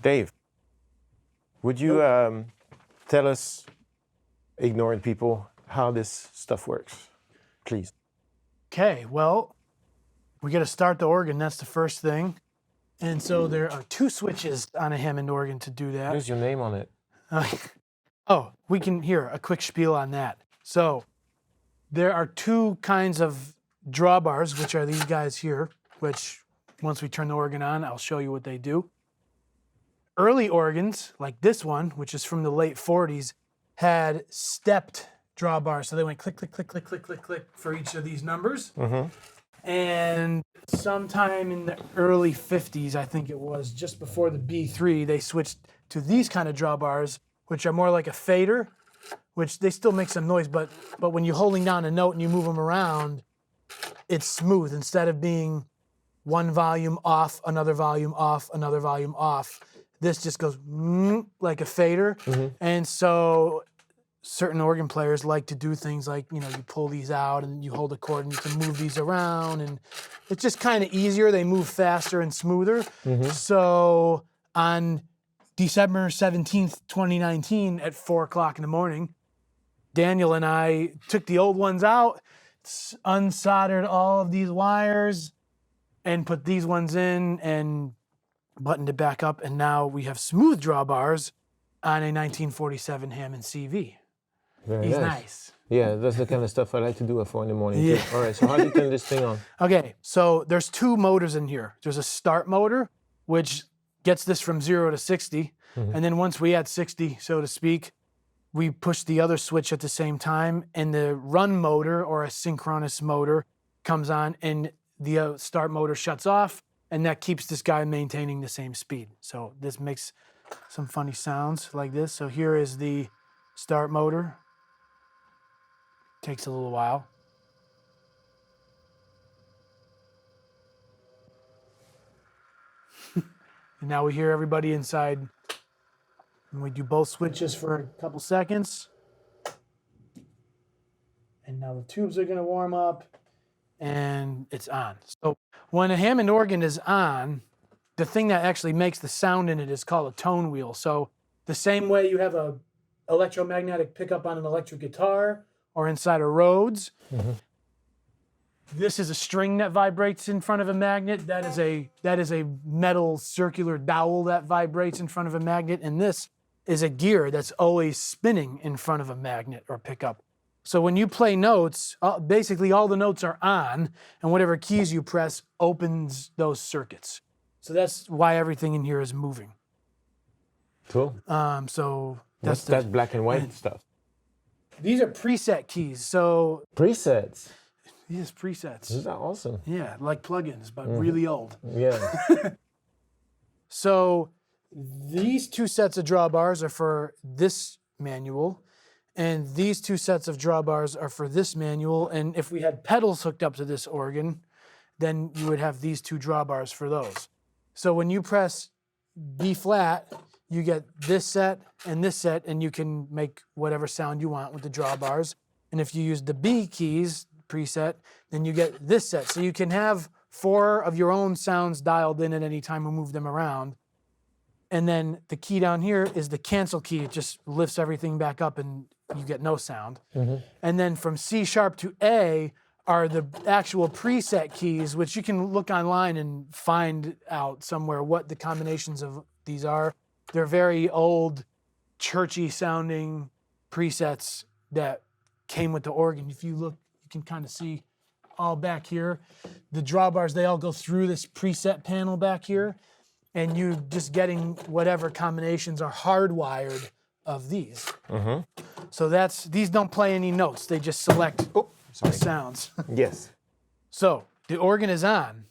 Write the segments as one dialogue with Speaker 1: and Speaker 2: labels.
Speaker 1: Dave, would you tell us, ignoring people, how this stuff works, please?
Speaker 2: Okay, well, we got to start the organ. That's the first thing. And so there are 2 switches on a Hammond organ to do that.
Speaker 1: There's your name on it.
Speaker 2: Oh, we can hear a quick spiel on that. So there are 2 kinds of drawbars, which are these guys here, which once we turn the organ on, I'll show you what they do. Early organs, like this one, which is from the late 40s, had stepped drawbars. So they went click, click, click, click, click, click, click for each of these numbers. And sometime in the early 50s, I think it was, just before the B3, they switched to these kind of drawbars, which are more like a fader, which they still make some noise, but when you're holding down a note and you move them around, it's smooth. Instead of being one volume off, another volume off, another volume off, this just goes like a fader. And so certain organ players like to do things like, you pull these out and you hold a chord and you can move these around, and it's just kind of easier. They move faster and smoother. So on December 17th, 2019 at 4 o'clock in the morning, Daniel and I took the old ones out, unsoldered all of these wires, and put these ones in and buttoned it back up, and now we have smooth drawbars on a 1947 Hammond CV.
Speaker 1: Very
Speaker 2: He's nice.
Speaker 1: Yeah, that's the kind of stuff I like to do at 4 in the morning too. All right, so how do you turn this thing on?
Speaker 2: Okay, so there's 2 motors in here. There's a start motor, which gets this from 0 to 60, and then once we add 60, so to speak, we push the other switch at the same time, and the run motor, or a synchronous motor, comes on, and the start motor shuts off, and that keeps this guy maintaining the same speed. So this makes some funny sounds like this. So here is the start motor. Takes a little while. And now we hear everybody inside. And we do both switches for a couple seconds. And now the tubes are going to warm up, and it's on. So when a Hammond organ is on, the thing that actually makes the sound in it is called a tone wheel. So the same way you have a electromagnetic pickup on an electric guitar or inside a Rhodes, this is a string that vibrates in front of a magnet. That is a metal circular dowel that vibrates in front of a magnet, and this is a gear that's always spinning in front of a magnet or pickup. So when you play notes, basically all the notes are on, and whatever keys you press opens those circuits. So that's why everything in here is moving.
Speaker 1: Cool.
Speaker 2: So
Speaker 1: that's that black and white stuff.
Speaker 2: These are preset keys. So
Speaker 1: presets.
Speaker 2: These presets.
Speaker 1: These are awesome.
Speaker 2: Yeah, like plugins, but really old.
Speaker 1: Yeah.
Speaker 2: So these 2 sets of drawbars are for this manual, and these 2 sets of drawbars are for this manual. And if we had pedals hooked up to this organ, then you would have these 2 drawbars for those. So when you press B flat, you get this set, and you can make whatever sound you want with the drawbars. And if you use the B keys preset, then you get this set. So you can have 4 of your own sounds dialed in at any time and move them around. And then the key down here is the cancel key. It just lifts everything back up and you get no sound. And then from C sharp to A are the actual preset keys, which you can look online and find out somewhere what the combinations of these are. They're very old, churchy sounding presets that came with the organ. If you look, you can kind of see all back here. The drawbars, they all go through this preset panel back here, and you're just getting whatever combinations are hardwired of these. So these don't play any notes. They just select the sounds.
Speaker 1: Yes.
Speaker 2: So the organ is on.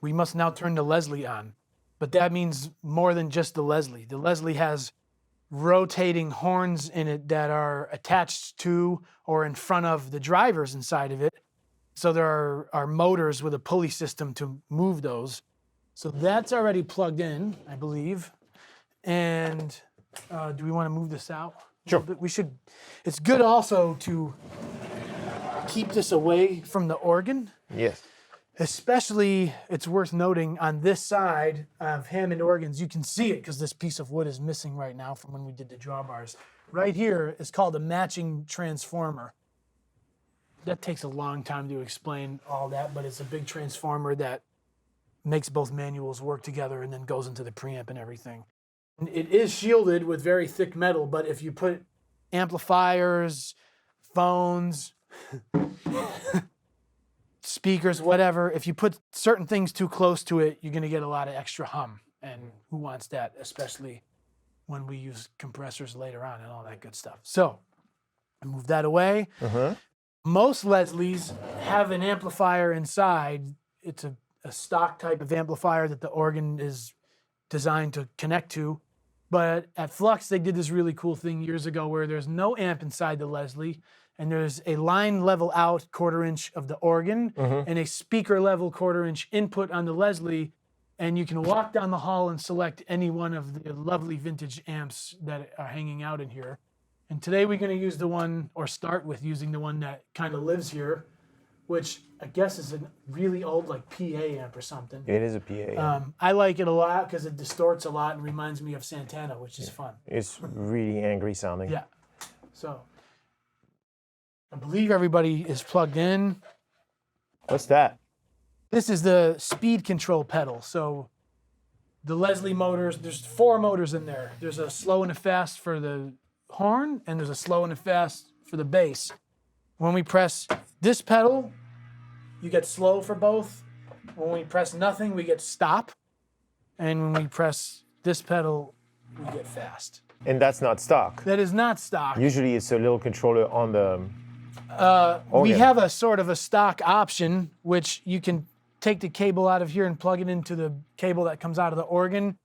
Speaker 2: We must now turn the Leslie on. But that means more than just the Leslie. The Leslie has rotating horns in it that are attached to or in front of the drivers inside of it. So there are motors with a pulley system to move those. So that's already plugged in, I believe. And do we want to move this out?
Speaker 1: Sure.
Speaker 2: We should. It's good also to keep this away from the organ.
Speaker 1: Yes.
Speaker 2: Especially, it's worth noting on this side of Hammond organs, you can see it because this piece of wood is missing right now from when we did the drawbars. Right here is called a matching transformer. That takes a long time to explain all that, but it's a big transformer that makes both manuals work together and then goes into the preamp and everything. And it is shielded with very thick metal, but if you put amplifiers, phones, speakers, whatever, if you put certain things too close to it, you're going to get a lot of extra hum. And who wants that, especially when we use compressors later on and all that good stuff. So I move that away. Most Leslies have an amplifier inside. It's a stock type of amplifier that the organ is designed to connect to. But at Flux, they did this really cool thing years ago where there's no amp inside the Leslie, and there's a line level out 1/4 inch of the organ and a speaker level 1/4 inch input on the Leslie, and you can walk down the hall and select any one of the lovely vintage amps that are hanging out in here. And today we're going to use the one, or start with using the one that kind of lives here, which I guess is a really old like PA amp or something.
Speaker 1: It is a PA.
Speaker 2: I like it a lot because it distorts a lot and reminds me of Santana, which is fun.
Speaker 1: It's really angry sounding.
Speaker 2: Yeah. So I believe everybody is plugged in.
Speaker 1: What's that?
Speaker 2: This is the speed control pedal. So the Leslie motors, there's 4 motors in there. There's a slow and a fast for the horn, and there's a slow and a fast for the bass. When we press this pedal, you get slow for both. When we press nothing, we get stop. And when we press this pedal, we get fast.
Speaker 1: And that's not stock.
Speaker 2: That is not stock.
Speaker 1: Usually it's a little controller on the
Speaker 2: We have a sort of a stock option, which you can take the cable out of here and plug it into the cable that comes out of the organ.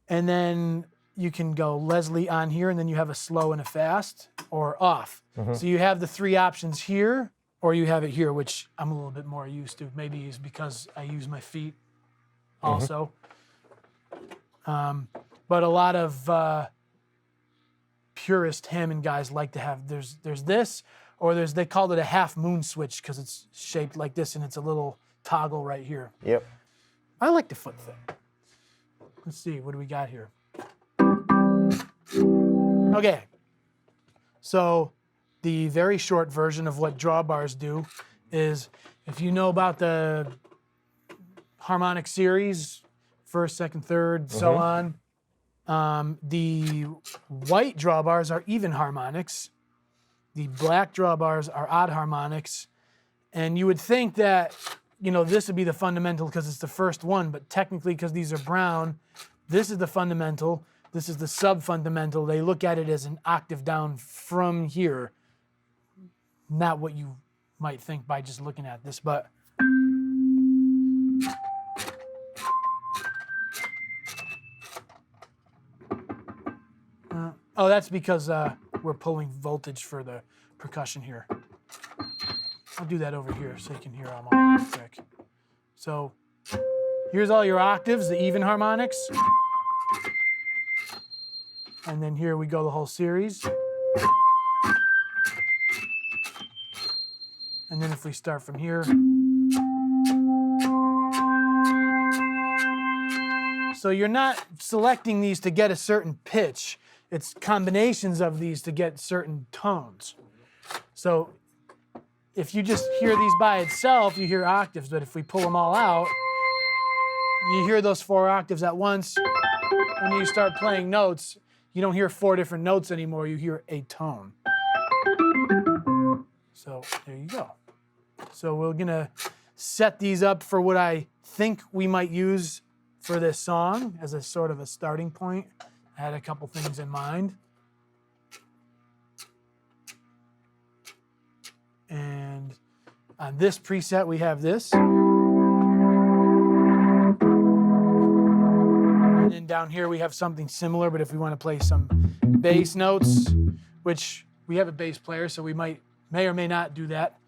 Speaker 2: And then you can go Leslie on here, and then you have a slow and a fast, or off. So you have the 3 options here, or you have it here, which I'm a little bit more used to. Maybe it's because I use my feet also. But a lot of purist Hammond guys like to have, there's this, or they called it a half moon switch because it's shaped like this and it's a little toggle right here.
Speaker 1: Yep.
Speaker 2: I like the foot thing. Let's see, what do we got here? Okay, so the very short version of what drawbars do is, if you know about the harmonic series, first, second, third, so on, the white drawbars are even harmonics. The black drawbars are odd harmonics. And you would think that, you know, this would be the fundamental because it's the first one, but technically, because these are brown, this is the fundamental, this is the sub-fundamental. They look at it as an octave down from here. Not what you might think by just looking at this, but oh, that's because we're pulling voltage for the percussion here. I'll do that over here so you can hear them all real quick. So here's all your octaves, the even harmonics. And then here we go the whole series. And then if we start from here. So you're not selecting these to get a certain pitch. It's combinations of these to get certain tones. So if you just hear these by itself, you hear octaves, but if we pull them all out, you hear those 4 octaves at once. When you start playing notes, you don't hear 4 different notes anymore, you hear a tone. So there you go. So we're gonna set these up for what I think we might use for this song as a sort of a starting point. I had a couple things in mind. And on this preset, we have this. And then down here, we have something similar, but if we want to play some bass notes, which we have a bass player, so we may or may not do that.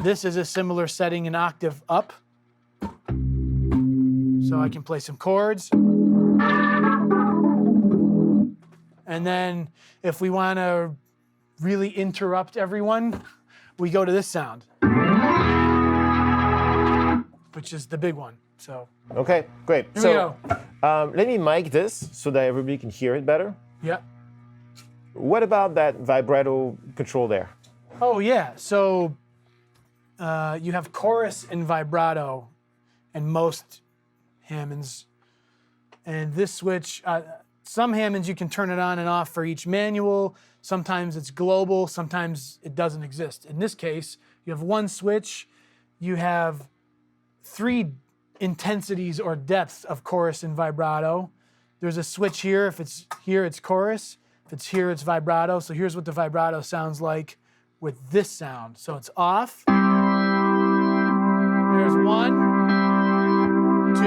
Speaker 2: This is a similar setting, an octave up. So I can play some chords. And then if we want to really interrupt everyone, we go to this sound. which is the big one. So
Speaker 1: Okay, great.
Speaker 2: here we go.
Speaker 1: Let me mic this so that everybody can hear it better.
Speaker 2: Yeah.
Speaker 1: What about that vibrato control there?
Speaker 2: Oh yeah. So you have chorus and vibrato, and most Hammonds, and this switch. Some Hammonds you can turn it on and off for each manual. Sometimes it's global. Sometimes it doesn't exist. In this case, you have one switch. You have 3 intensities or depths of chorus and vibrato. There's a switch here. If it's here, it's chorus. If it's here, it's vibrato. So here's what the vibrato sounds like with this sound. So it's off. There's 1, 2,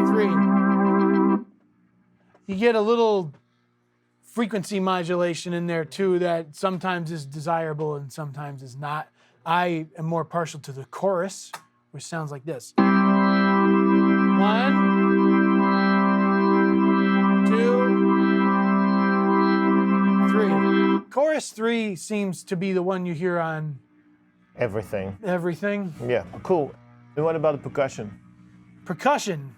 Speaker 2: 3. You get a little frequency modulation in there too that sometimes is desirable and sometimes is not. I am more partial to the chorus, which sounds like this. 1, 2, 3. Chorus 3 seems to be the one you hear on
Speaker 1: Everything.
Speaker 2: everything.
Speaker 1: Yeah, cool. And what about the percussion?
Speaker 2: Percussion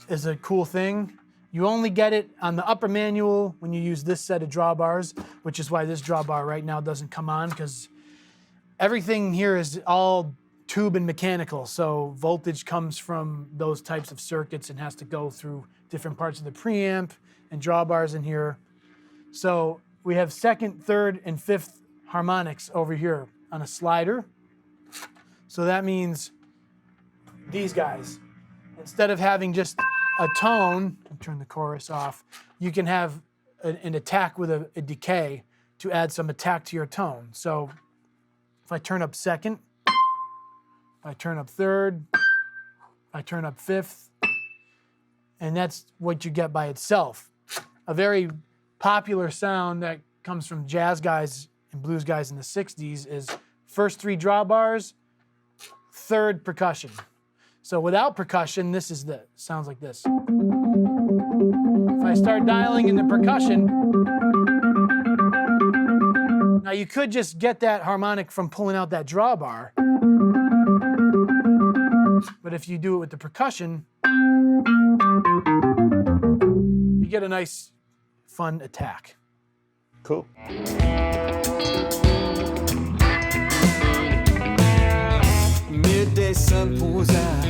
Speaker 2: is a cool thing. You only get it on the upper manual when you use this set of drawbars, which is why this drawbar right now doesn't come on, because everything here is all tube and mechanical. So voltage comes from those types of circuits and has to go through different parts of the preamp and drawbars in here. So we have 2nd, 3rd, and 5th harmonics over here on a slider. So that means these guys. Instead of having just a tone, I'll turn the chorus off, you can have an attack with a decay to add some attack to your tone. So if I turn up 2nd, I turn up 3rd, I turn up 5th, and that's what you get by itself. A very popular sound that comes from jazz guys and blues guys in the 60s is first 3 drawbars, 3rd percussion. So without percussion, this is sounds like this. If I start dialing in the percussion, now you could just get that harmonic from pulling out that drawbar, but if you do it with the percussion, you get a nice, fun attack.
Speaker 1: Cool.
Speaker 3: Midday sun pours out,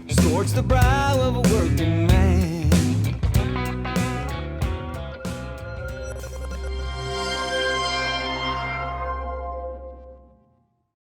Speaker 3: scorch the brow of a working man.